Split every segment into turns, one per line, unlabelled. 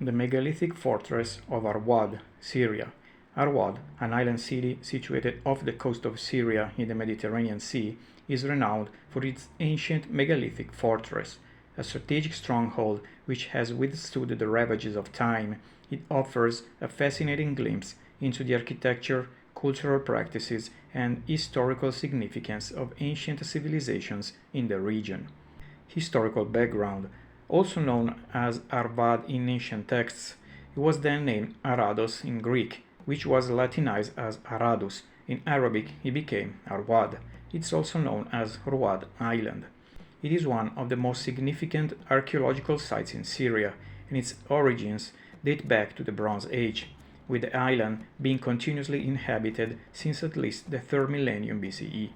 the megalithic fortress of Arwad, Syria. Arwad, an island city situated off the coast of Syria in the Mediterranean Sea, is renowned for its ancient megalithic fortress. A strategic stronghold which has withstood the ravages of time, it offers a fascinating glimpse into the architecture, cultural practices, and historical significance of ancient civilizations in the region. Historical background. Also known as Arvad in ancient texts, it was then named Arados in Greek, which was Latinized as Arados. In Arabic, it became Arwad. It's also known as Ruadisland. It is one of the most significant archaeological sites in Syria, and its origins date back to the Bronze Age, with the island being continuously inhabited since at least the 3rd millennium BCE.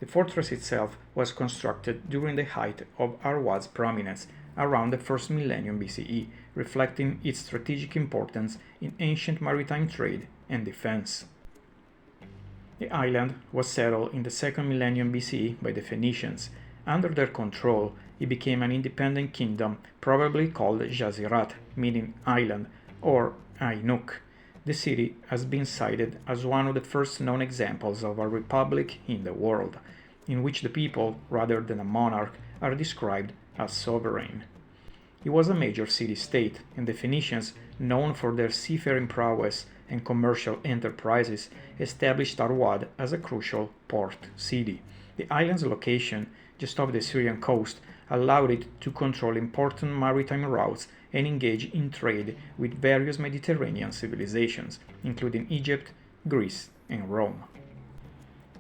The fortress itself was constructed during the height of Arwad's prominence, around the 1st millennium BCE, reflecting its strategic importance in ancient maritime trade and defense. The island was settled in the 2nd millennium BCE by the Phoenicians. Under their control, it became an independent kingdom, probably called Jazirat, meaning island, or Aynook. The city has been cited as one of the first known examples of a republic in the world, in which the people, rather than a monarch, are described as sovereign. It was a major city-state, and the Phoenicians, known for their seafaring prowess and commercial enterprises, established Arwad as a crucial port city. The island's location, just off the Syrian coast, allowed it to control important maritime routes and engage in trade with various Mediterranean civilizations, including Egypt, Greece, and Rome.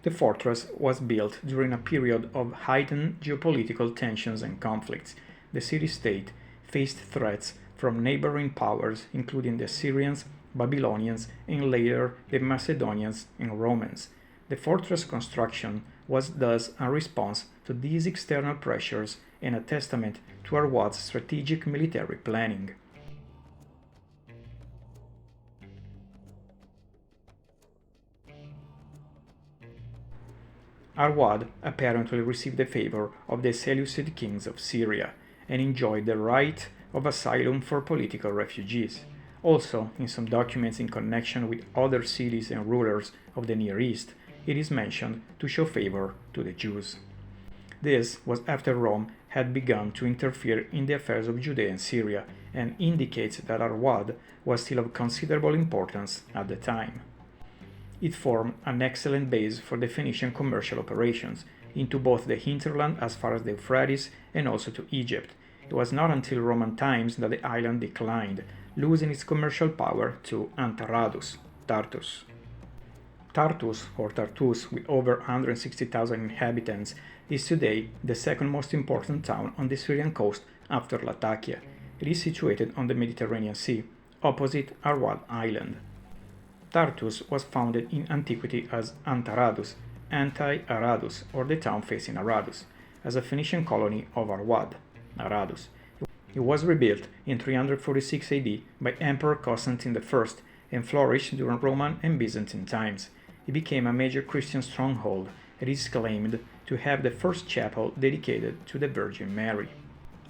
The fortress was built during a period of heightened geopolitical tensions and conflicts. The city-state faced threats from neighboring powers, including the Assyrians, Babylonians, and later the Macedonians and Romans. The fortress construction was thus a response to these external pressures and a testament to Arwad's strategic military planning. Arwad apparently received the favor of the Seleucid kings of Syria and enjoyed the right of asylum for political refugees. Also, in some documents in connection with other cities and rulers of the Near East, it is mentioned to show favor to the Jews. This was after Rome had begun to interfere in the affairs of Judea and Syria, and indicates that Arwad was still of considerable importance at the time. It formed an excellent base for the Phoenician commercial operations into both the hinterland as far as the Euphrates and also to Egypt. It was not until Roman times that the island declined, losing its commercial power to Antaradus, Tartus. Tartus, or Tartus, with over 160,000 inhabitants, is today the second most important town on the Syrian coast after Latakia. It is situated on the Mediterranean Sea, opposite Arwad Island. Tartus was founded in antiquity as Antaradus, anti-Arados, or the town facing Arados, as a Phoenician colony of Arwad, Arados. It was rebuilt in 346 AD by Emperor Constantine I and flourished during Roman and Byzantine times. It became a major Christian stronghold and is claimed to have the first chapel dedicated to the Virgin Mary.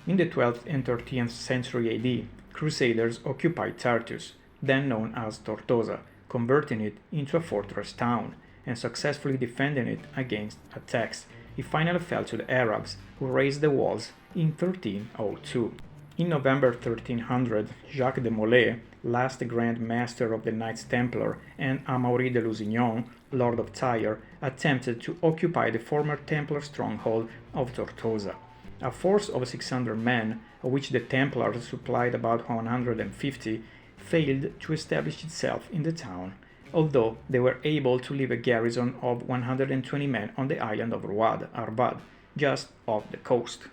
In the 12th and 13th century AD, crusaders occupied Tartus, then known as Tortosa, converting it into a fortress town and successfully defending it against attacks. It finally fell to the Arabs, who raised the walls in 1302. In November 1300, Jacques de Molay, last Grand Master of the Knights Templar, and Amaury de Lusignan, Lord of Tyre, attempted to occupy the former Templar stronghold of Tortosa. A force of 600 men, of which the Templars supplied about 150, failed to establish itself in the town, although they were able to leave a garrison of 120 men on the island of Arvad, just off the coast.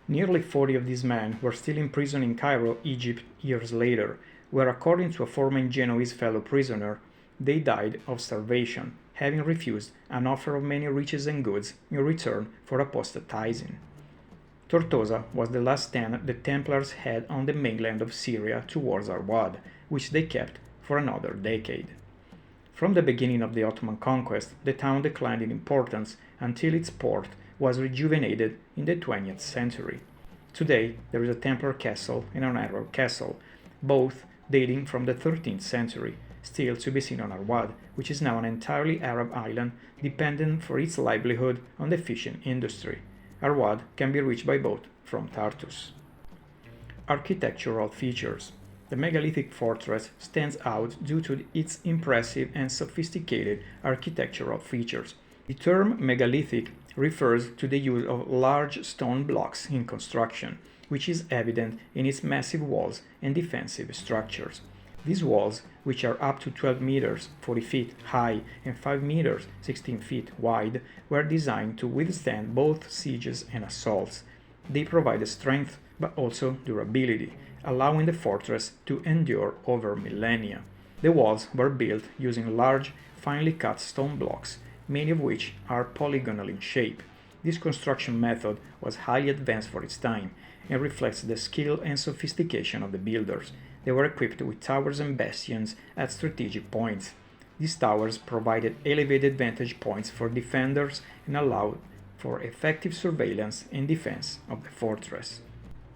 Nearly 40 of these men were still imprisoned in Cairo, Egypt, years later, where, according to a former Genoese fellow prisoner, they died of starvation, having refused an offer of many riches and goods in return for apostatizing. Tortosa was the last stand the Templars had on the mainland of Syria towards Arwad, which they kept for another decade. From the beginning of the Ottoman conquest, the town declined in importance until its port was rejuvenated in the 20th century. Today, there is a Templar castle and an Arab castle, both dating from the 13th century, still to be seen on Arwad, which is now an entirely Arab island dependent for its livelihood on the fishing industry. Arwad can be reached by boat from Tartus. Architectural features. The megalithic fortress stands out due to its impressive and sophisticated architectural features. The term megalithic refers to the use of large stone blocks in construction, which is evident in its massive walls and defensive structures. These walls, which are up to 12 meters 40 feet high and 5 meters 16 feet wide, were designed to withstand both sieges and assaults. They provided strength but also durability, allowing the fortress to endure over millennia. The walls were built using large, finely cut stone blocks, many of which are polygonal in shape. This construction method was highly advanced for its time and reflects the skill and sophistication of the builders. They were equipped with towers and bastions at strategic points. These towers provided elevated vantage points for defenders and allowed for effective surveillance and defense of the fortress.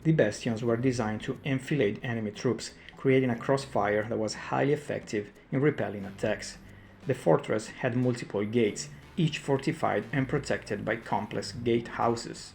The bastions were designed to enfilade enemy troops, creating a crossfire that was highly effective in repelling attacks. The fortress had multiple gates, each fortified and protected by complex gatehouses.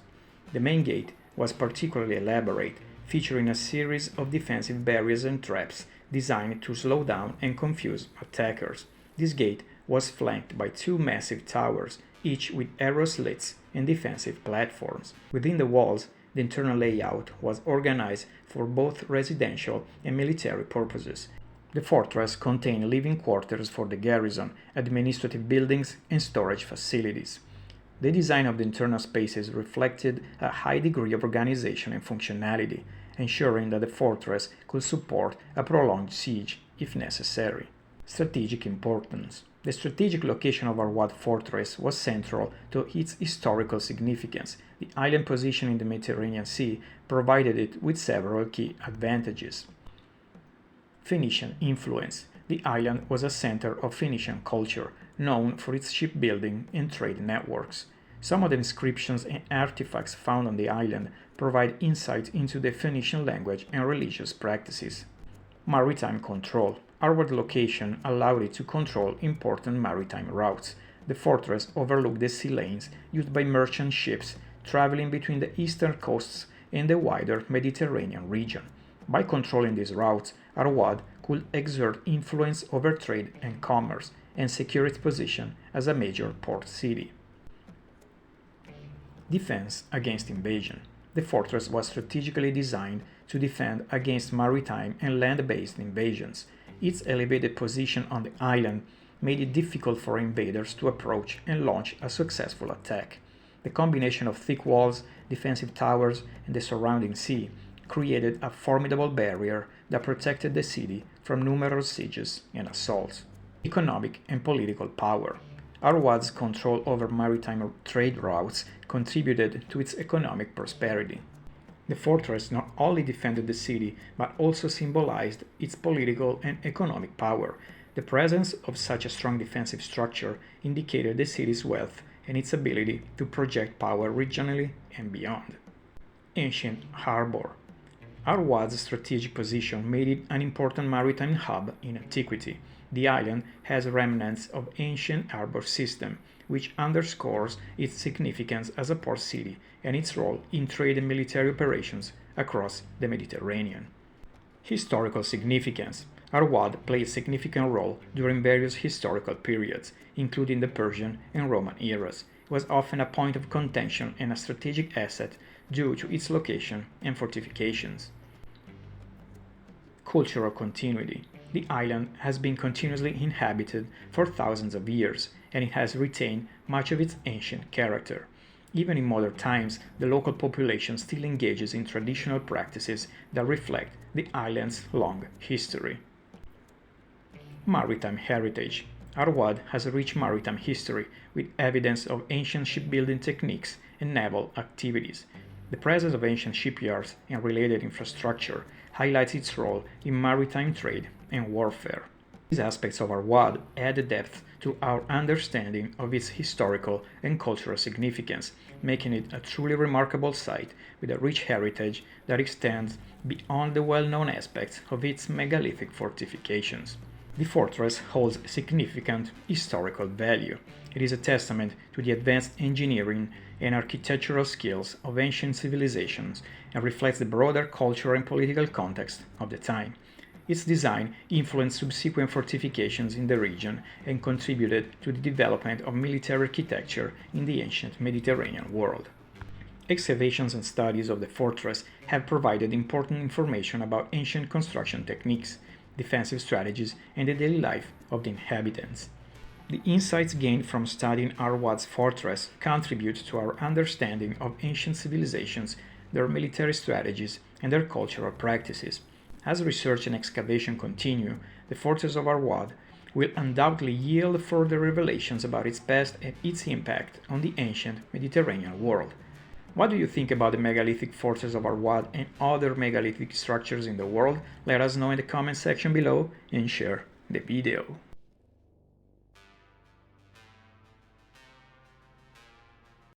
The main gate was particularly elaborate, featuring a series of defensive barriers and traps designed to slow down and confuse attackers. This gate was flanked by two massive towers, each with arrow slits and defensive platforms. Within the walls, the internal layout was organized for both residential and military purposes. The fortress contained living quarters for the garrison, administrative buildings, and storage facilities. The design of the internal spaces reflected a high degree of organization and functionality, ensuring that the fortress could support a prolonged siege if necessary. Strategic importance. The strategic location of Arwad fortress was central to its historical significance. The island position in the Mediterranean Sea provided it with several key advantages. Phoenician influence. The island was a center of Phoenician culture, known for its shipbuilding and trade networks. Some of the inscriptions and artifacts found on the island provide insight into the Phoenician language and religious practices. Maritime control. Arwad location allowed it to control important maritime routes. The fortress overlooked the sea lanes used by merchant ships traveling between the eastern coasts and the wider Mediterranean region. By controlling these routes, Arwad could exert influence over trade and commerce and secure its position as a major port city. Defense against invasion. The fortress was strategically designed to defend against maritime and land-based invasions. Its elevated position on the island made it difficult for invaders to approach and launch a successful attack. The combination of thick walls, defensive towers, and the surrounding sea created a formidable barrier that protected the city from numerous sieges and assaults. Economic and political power. Arwad's control over maritime trade routes contributed to its economic prosperity. The fortress not only defended the city, but also symbolized its political and economic power. The presence of such a strong defensive structure indicated the city's wealth and its ability to project power regionally and beyond. Ancient harbor. Arwad's strategic position made it an important maritime hub in antiquity. The island has remnants of ancient harbor system, which underscores its significance as a port city and its role in trade and military operations across the Mediterranean. Historical significance. Arwad played a significant role during various historical periods, including the Persian and Roman eras. It was often a point of contention and a strategic asset due to its location and fortifications. Cultural continuity. The island has been continuously inhabited for thousands of years, and it has retained much of its ancient character. Even in modern times, the local population still engages in traditional practices that reflect the island's long history. Maritime heritage. Arwad has a rich maritime history with evidence of ancient shipbuilding techniques and naval activities. The presence of ancient shipyards and related infrastructure highlights its role in maritime trade and warfare. These aspects of Arwad add depth to our understanding of its historical and cultural significance, making it a truly remarkable site with a rich heritage that extends beyond the well-known aspects of its megalithic fortifications. The fortress holds significant historical value. It is a testament to the advanced engineering and architectural skills of ancient civilizations and reflects the broader cultural and political context of the time. Its design influenced subsequent fortifications in the region and contributed to the development of military architecture in the ancient Mediterranean world. Excavations and studies of the fortress have provided important information about ancient construction techniques, defensive strategies, and the daily life of the inhabitants. The insights gained from studying Arwad's fortress contribute to our understanding of ancient civilizations, their military strategies, and their cultural practices. As research and excavation continue, the fortress of Arwad will undoubtedly yield further revelations about its past and its impact on the ancient Mediterranean world. What do you think about the megalithic fortress of Arwad and other megalithic structures in the world? Let us know in the comment section below and share the video.